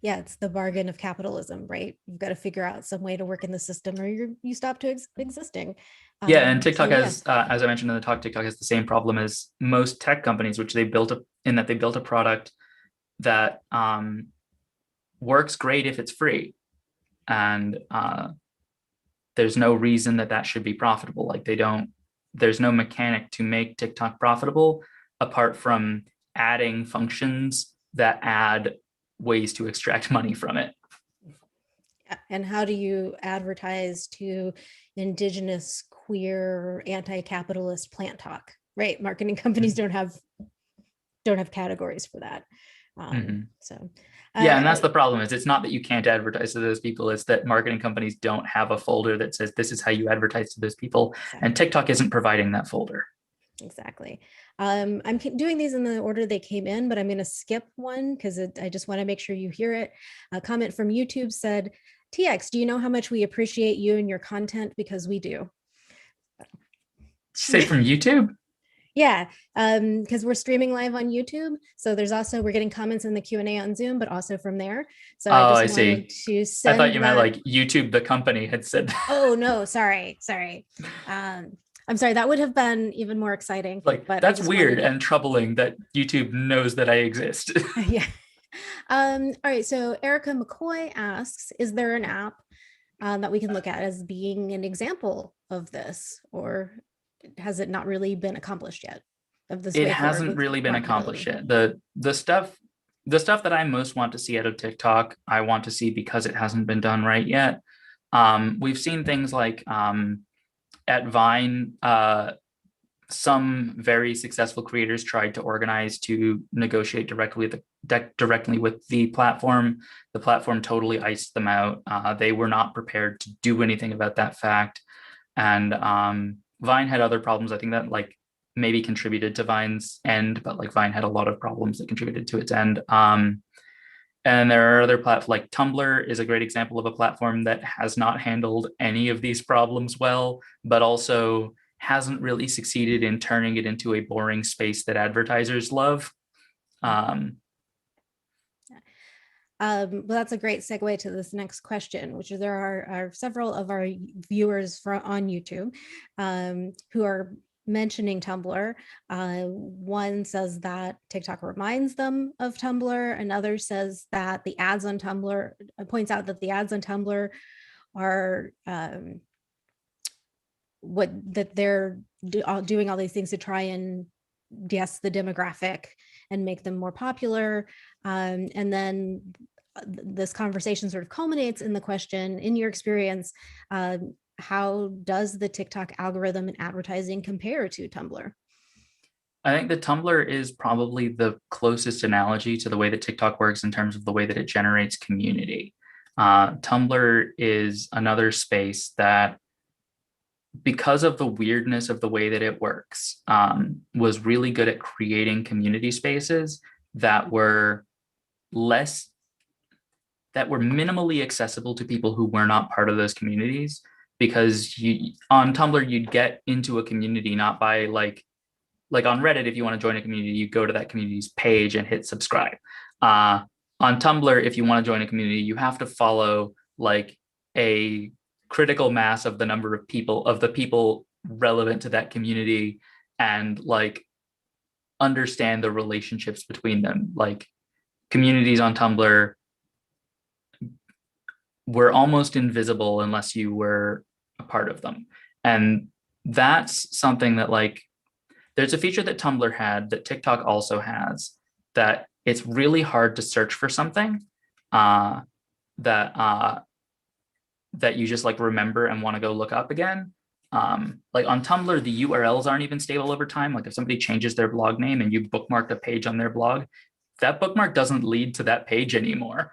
Yeah, it's the bargain of capitalism, right? You've got to figure out some way to work in the system, or you stop to existing. Yeah, and TikTok has, as I mentioned in the talk, TikTok has the same problem as most tech companies, which they built a product that works great if it's free, and there's no reason that should be profitable. Like there's no mechanic to make TikTok profitable apart from adding functions that add ways to extract money from it. And how do you advertise to indigenous, queer, anti-capitalist plant talk, right? Marketing companies don't have categories for that. So yeah, and that's the problem. Is it's not that you can't advertise to those people, it's that marketing companies don't have a folder that says this is how you advertise to those people. Exactly. And TikTok isn't providing that folder. Exactly. I'm doing these in the order they came in, but I'm going to skip one because I just want to make sure you hear it. A comment from YouTube said, TX, do you know how much we appreciate you and your content? Because we do. Say from YouTube? Yeah, because we're streaming live on YouTube. So we're getting comments in the Q&A on Zoom, but also from there. So I just wanted to send I thought you meant like YouTube, the company, had said that. Oh, no, sorry. I'm sorry, that would have been even more exciting. Like, but that's weird and troubling that YouTube knows that I exist. Yeah. All right, so Erica McCoy asks, is there an app that we can look at as being an example of this, or has it not really been accomplished yet? Of this It way forward hasn't with really been accomplished marketability? yet. The stuff that I most want to see out of TikTok, I want to see because it hasn't been done right yet. We've seen things like at Vine, some very successful creators tried to organize to negotiate directly with the platform. The platform totally iced them out. They were not prepared to do anything about that fact. And Vine had other problems, I think, that like maybe contributed to Vine's end, but like Vine had a lot of problems that contributed to its end. And there are other platforms, like Tumblr is a great example of a platform that has not handled any of these problems well, but also hasn't really succeeded in turning it into a boring space that advertisers love. Well, that's a great segue to this next question, which is there are several of our viewers on YouTube who are mentioning Tumblr. One says that TikTok reminds them of Tumblr. Another says that the ads on Tumblr, points out that the ads on Tumblr are that they're doing all these things to try and guess the demographic and make them more popular. And then this conversation sort of culminates in the question, in your experience, how does the TikTok algorithm and advertising compare to Tumblr? I think that Tumblr is probably the closest analogy to the way that TikTok works in terms of the way that it generates community. Tumblr is another space that, because of the weirdness of the way that it works, was really good at creating community spaces that were minimally accessible to people who were not part of those communities. Because on Tumblr, you'd get into a community not by like on Reddit, if you want to join a community, you go to that community's page and hit subscribe. On Tumblr, if you want to join a community, you have to follow like a critical mass of the number of the people relevant to that community, and like understand the relationships between them. Like communities on Tumblr were almost invisible unless you were a part of them. And that's something that like, there's a feature that Tumblr had that TikTok also has, that it's really hard to search for something that you just like remember and want to go look up again. Like on Tumblr, the URLs aren't even stable over time. Like if somebody changes their blog name and you bookmarked a page on their blog, that bookmark doesn't lead to that page anymore.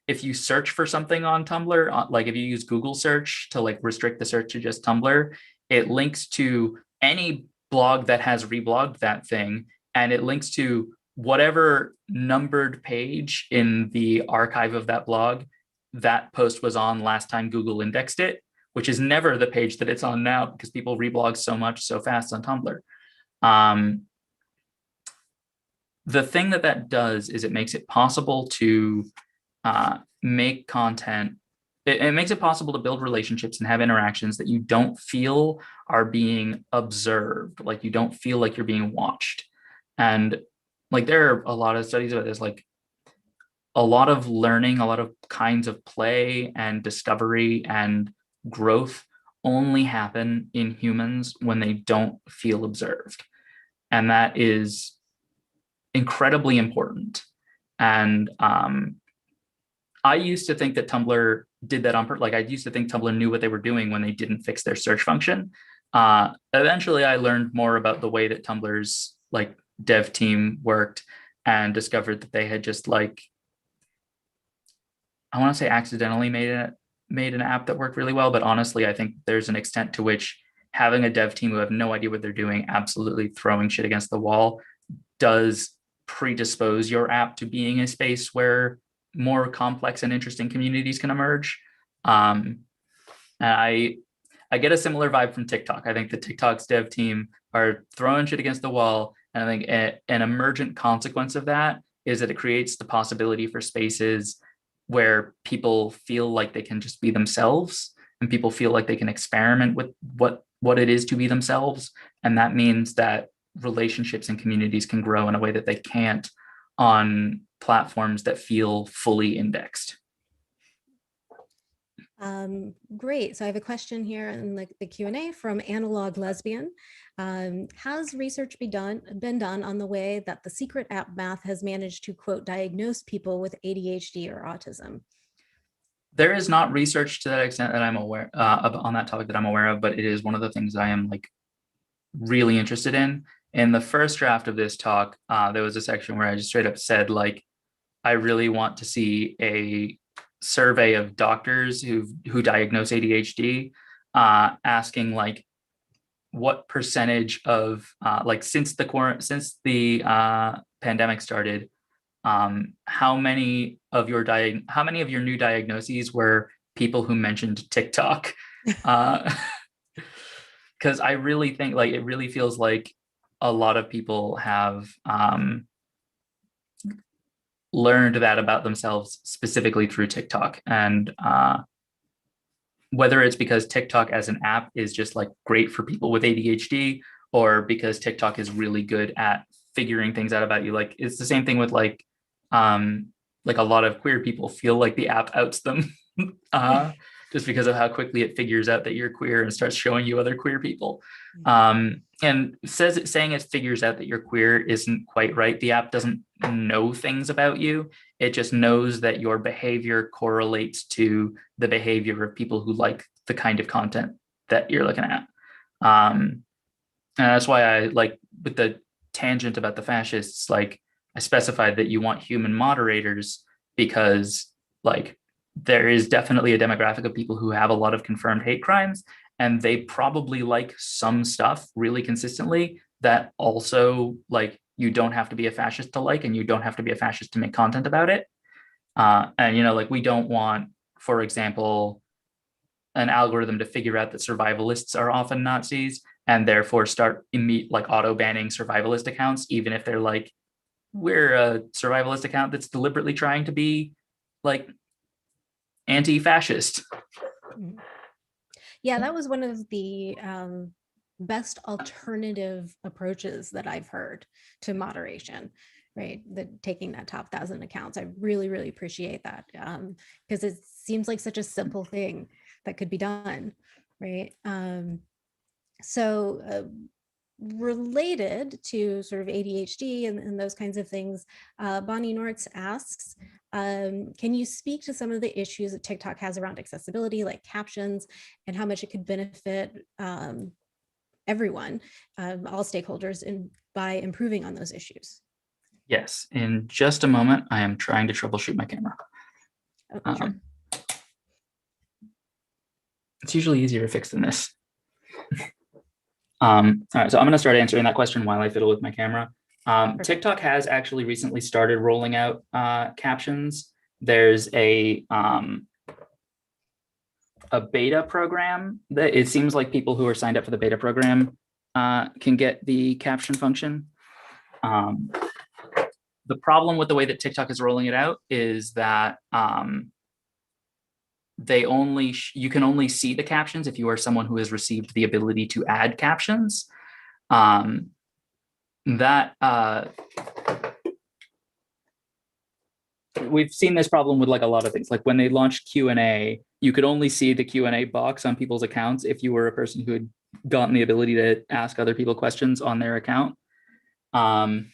If you search for something on Tumblr, like if you use Google search to like restrict the search to just Tumblr, it links to any blog that has reblogged that thing, and it links to whatever numbered page in the archive of that blog that post was on last time Google indexed it, which is never the page that it's on now because people reblog so much so fast on Tumblr. The thing that does is it makes it possible to make content. It makes it possible to build relationships and have interactions that you don't feel are being observed, like you don't feel like you're being watched. And like there are a lot of studies about this, like a lot of learning, a lot of kinds of play and discovery and growth only happen in humans when they don't feel observed. And that is incredibly important. And I used to think that Tumblr did that on purpose. Like I used to think Tumblr knew what they were doing when they didn't fix their search function. Eventually I learned more about the way that Tumblr's like dev team worked and discovered that they had just like, I want to say accidentally made an app that worked really well. But honestly, I think there's an extent to which having a dev team who have no idea what they're doing, absolutely throwing shit against the wall, does predispose your app to being a space where more complex and interesting communities can emerge. And I get a similar vibe from TikTok. I think the TikTok's dev team are throwing shit against the wall. And I think an emergent consequence of that is that it creates the possibility for spaces where people feel like they can just be themselves, and people feel like they can experiment with what it is to be themselves. And that means that relationships and communities can grow in a way that they can't on platforms that feel fully indexed. Great. So I have a question here in the Q&A from Analog Lesbian. Has research been done on the way that the secret app math has managed to, quote, diagnose people with ADHD or autism? There is not research to that extent that I'm aware on that topic that I'm aware of, but it is one of the things I am like really interested in. In the first draft of this talk, there was a section where I just straight up said, like, I really want to see a survey of doctors who diagnose ADHD, asking like what percentage of like since the pandemic started, how many of your new diagnoses were people who mentioned TikTok? Because I really think like it really feels like a lot of people have learned that about themselves specifically through TikTok. And whether it's because TikTok as an app is just like great for people with ADHD, or because TikTok is really good at figuring things out about you. Like it's the same thing with like a lot of queer people feel like the app outs them just because of how quickly it figures out that you're queer and starts showing you other queer people. And saying it figures out that you're queer isn't quite right. The app doesn't know things about you. It just knows that your behavior correlates to the behavior of people who like the kind of content that you're looking at. And that's why I like with the tangent about the fascists, like I specified that you want human moderators because like there is definitely a demographic of people who have a lot of confirmed hate crimes, and they probably like some stuff really consistently that also like you don't have to be a fascist to like, and you don't have to be a fascist to make content about it. And, you know, like we don't want, for example, an algorithm to figure out that survivalists are often Nazis and therefore start like auto banning survivalist accounts, even if they're like, we're a survivalist account that's deliberately trying to be like anti-fascist. Yeah, that was one of the best alternative approaches that I've heard to moderation, right? Taking that top 1,000 accounts. I really, really appreciate that because it seems like such a simple thing that could be done, right? So related to sort of ADHD and those kinds of things, Bonnie Nortz asks, can you speak to some of the issues that TikTok has around accessibility, like captions, and how much it could benefit everyone, all stakeholders, by improving on those issues? Yes, in just a moment, I am trying to troubleshoot my camera. Oh, sure. It's usually easier to fix than this. All right, so I'm going to start answering that question while I fiddle with my camera. TikTok has actually recently started rolling out captions. There's a beta program that it seems like people who are signed up for the beta program can get the caption function. The problem with the way that TikTok is rolling it out is that you can only see the captions if you are someone who has received the ability to add captions. We've seen this problem with like a lot of things. Like when they launched Q&A, you could only see the Q&A box on people's accounts if you were a person who had gotten the ability to ask other people questions on their account. And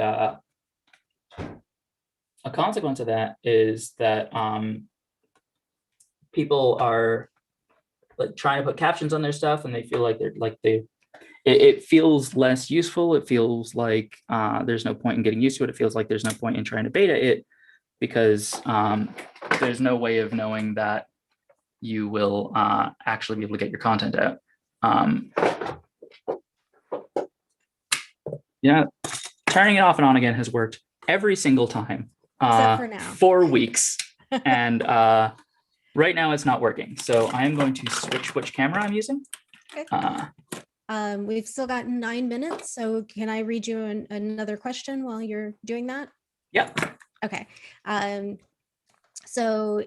a consequence of that is that people are like trying to put captions on their stuff, and they feel like it feels less useful. It feels like there's no point in getting used to it. It feels like there's no point in trying to beta it because there's no way of knowing that you will actually be able to get your content out. Yeah, turning it off and on again has worked every single time. Except for now. 4 weeks. And right now it's not working. So I'm going to switch which camera I'm using. Okay. We've still got 9 minutes. So can I read you another question while you're doing that? Yep. Okay. So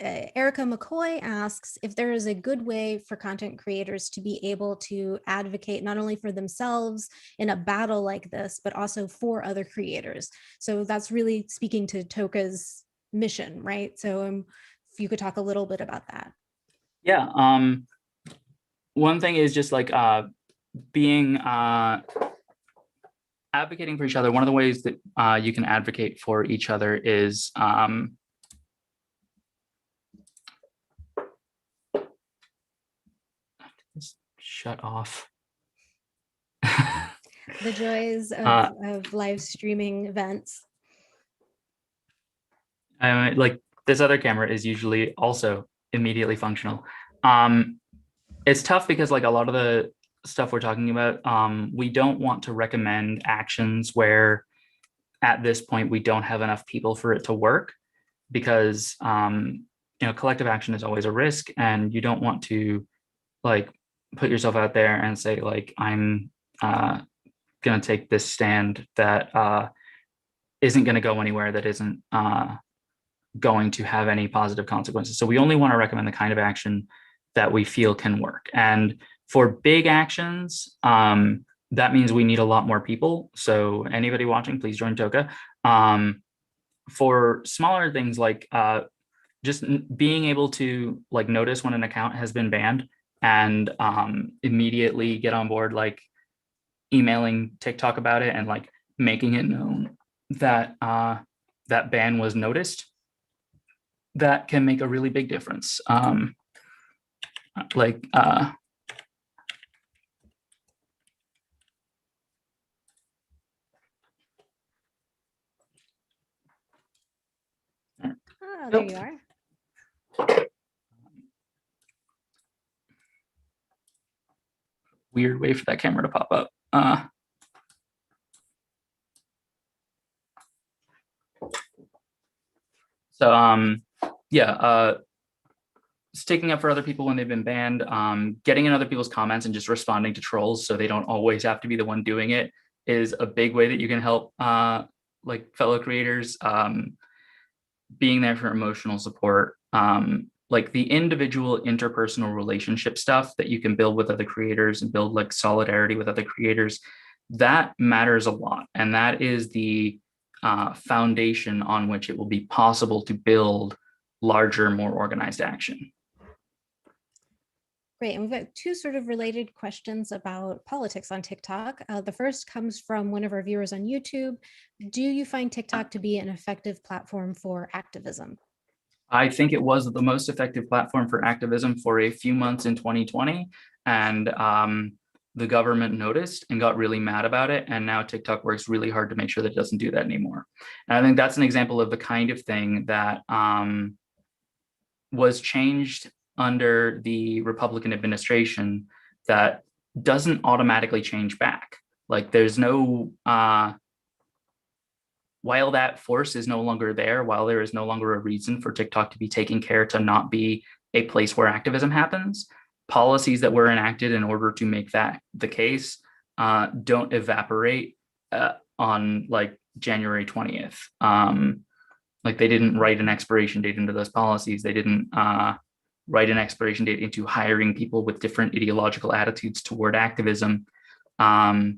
Erica McCoy asks if there is a good way for content creators to be able to advocate not only for themselves in a battle like this, but also for other creators. So that's really speaking to TOCA's mission, right? So if you could talk a little bit about that. Yeah. One thing is just like being advocating for each other. One of the ways that you can advocate for each other is shut off. The joys of live streaming events. Like this other camera is usually also immediately functional. It's tough because like a lot of the stuff we're talking about, we don't want to recommend actions where at this point we don't have enough people for it to work, because collective action is always a risk, and you don't want to like put yourself out there and say like, I'm going to take this stand that isn't going to go anywhere, that isn't going to have any positive consequences. So we only want to recommend the kind of action that we feel can work. And for big actions, that means we need a lot more people. So anybody watching, please join TOCA. For smaller things like just being able to like notice when an account has been banned and immediately get on board, like emailing TikTok about it and like making it known that that ban was noticed, that can make a really big difference. Oh, there you are. Weird way for that camera to pop up. Sticking up for other people when they've been banned, getting in other people's comments and just responding to trolls so they don't always have to be the one doing it is a big way that you can help like fellow creators. Being there for emotional support, like the individual interpersonal relationship stuff that you can build with other creators and build like solidarity with other creators, that matters a lot. And that is the foundation on which it will be possible to build larger, more organized action. Great, and we've got two sort of related questions about politics on TikTok. The first comes from one of our viewers on YouTube. Do you find TikTok to be an effective platform for activism? I think it was the most effective platform for activism for a few months in 2020. And the government noticed and got really mad about it. And now TikTok works really hard to make sure that it doesn't do that anymore. And I think that's an example of the kind of thing that was changed under the Republican administration that doesn't automatically change back. Like there's no, while that force is no longer there, while there is no longer a reason for TikTok to be taking care to not be a place where activism happens, policies that were enacted in order to make that the case don't evaporate on like January 20th. Like they didn't write an expiration date into those policies. They didn't write an expiration date into hiring people with different ideological attitudes toward activism. Like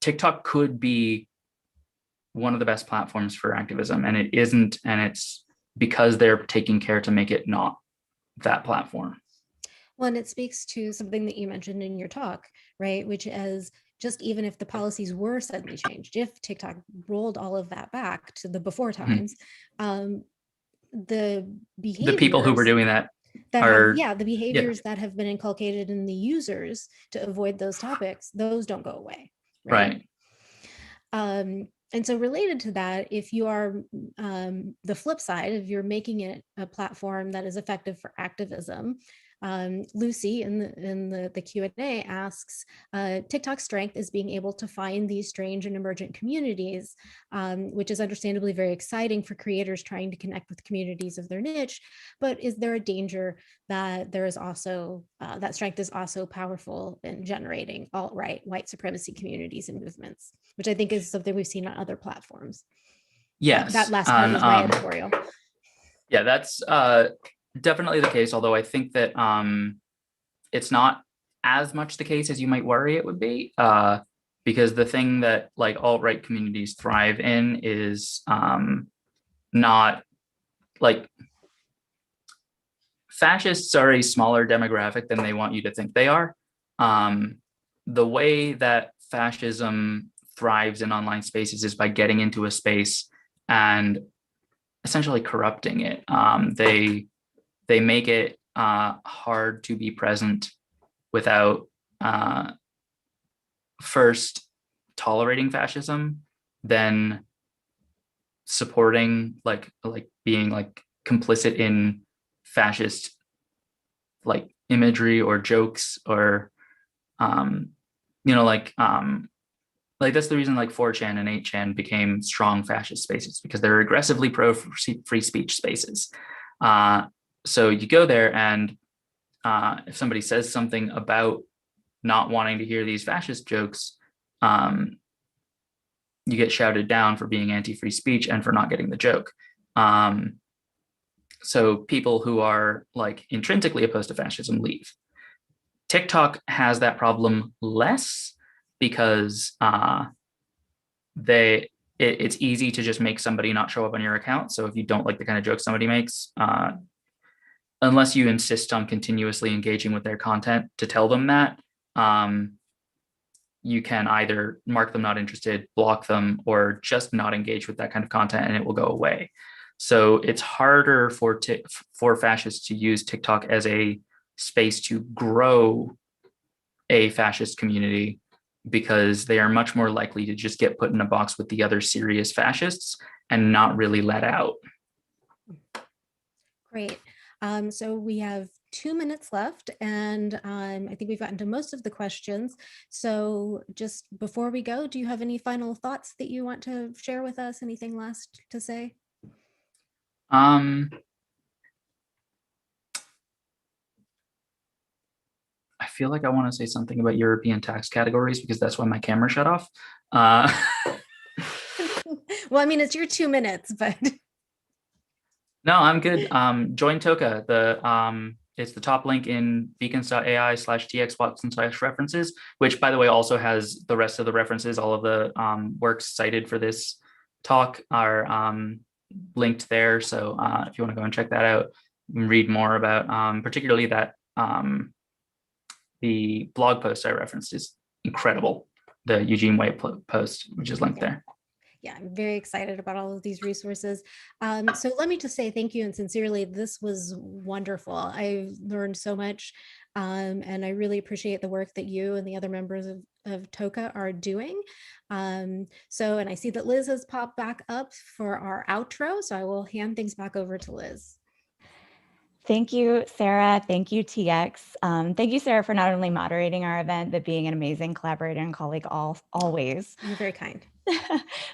TikTok could be one of the best platforms for activism, and it isn't, and it's because they're taking care to make it not that platform. Well, and it speaks to something that you mentioned in your talk, right? Which is just even if the policies were suddenly changed, if TikTok rolled all of that back to the before times, the people who were doing that are the behaviors that have been inculcated in the users to avoid those topics, those don't go away. Right. And so related to that, if you are the flip side, if you're making it a platform that is effective for activism, Lucy in the Q&A asks, TikTok's strength is being able to find these strange and emergent communities, which is understandably very exciting for creators trying to connect with communities of their niche. But is there a danger that there is also, that strength is also powerful in generating alt-right white supremacy communities and movements, which I think is something we've seen on other platforms. Yes. That last part was my editorial. Yeah, that's definitely the case, although I think that it's not as much the case as you might worry it would be. because the thing that like alt-right communities thrive in is not like fascists are a smaller demographic than they want you to think they are. The way that fascism thrives in online spaces is by getting into a space and essentially corrupting it. They make it hard to be present without first tolerating fascism, then supporting like being like complicit in fascist like imagery or jokes or like that's the reason like 4chan and 8chan became strong fascist spaces, because they're aggressively pro free speech spaces. So you go there and if somebody says something about not wanting to hear these fascist jokes, you get shouted down for being anti-free speech and for not getting the joke. So people who are like intrinsically opposed to fascism leave. TikTok has that problem less because it's easy to just make somebody not show up on your account. So if you don't like the kind of joke somebody makes, unless you insist on continuously engaging with their content to tell them that, you can either mark them not interested, block them, or just not engage with that kind of content and it will go away. So it's harder for fascists to use TikTok as a space to grow a fascist community, because they are much more likely to just get put in a box with the other serious fascists and not really let out. Great. So we have 2 minutes left, and I think we've gotten to most of the questions. So just before we go, do you have any final thoughts that you want to share with us? Anything last to say? I feel like I want to say something about European tax categories because that's why my camera shut off. Well, I mean, it's your 2 minutes, but No, I'm good. Join TOCA. It's the top link in beacons.ai/txwatson/references, which by the way also has the rest of the references. All of the works cited for this talk are linked there. So if you want to go and check that out, you can read more about particularly that the blog post I referenced is incredible. The Eugene Wei post, which is linked there. Yeah, I'm very excited about all of these resources. So let me just say thank you and sincerely, this was wonderful. I've learned so much, and I really appreciate the work that you and the other members of TOCA are doing. And I see that Liz has popped back up for our outro, so I will hand things back over to Liz. Thank you, Sarah. Thank you, TX. Thank you, Sarah, for not only moderating our event, but being an amazing collaborator and colleague always. You're very kind.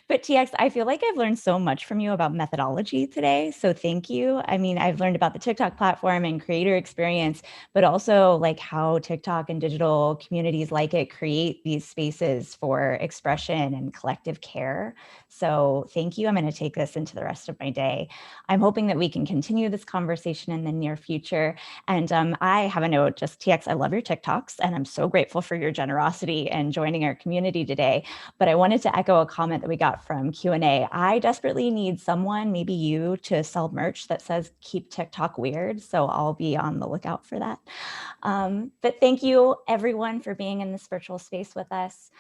But TX, I feel like I've learned so much from you about methodology today. So thank you. I mean, I've learned about the TikTok platform and creator experience, but also like how TikTok and digital communities like it create these spaces for expression and collective care. So thank you. I'm going to take this into the rest of my day. I'm hoping that we can continue this conversation in the near future. And I have a note, just TX, I love your TikToks, and I'm so grateful for your generosity and joining our community today. But I wanted to echo a comment that we got from Q&A. I desperately need someone, maybe you, to sell merch that says keep TikTok weird. So I'll be on the lookout for that. But thank you everyone for being in this virtual space with us.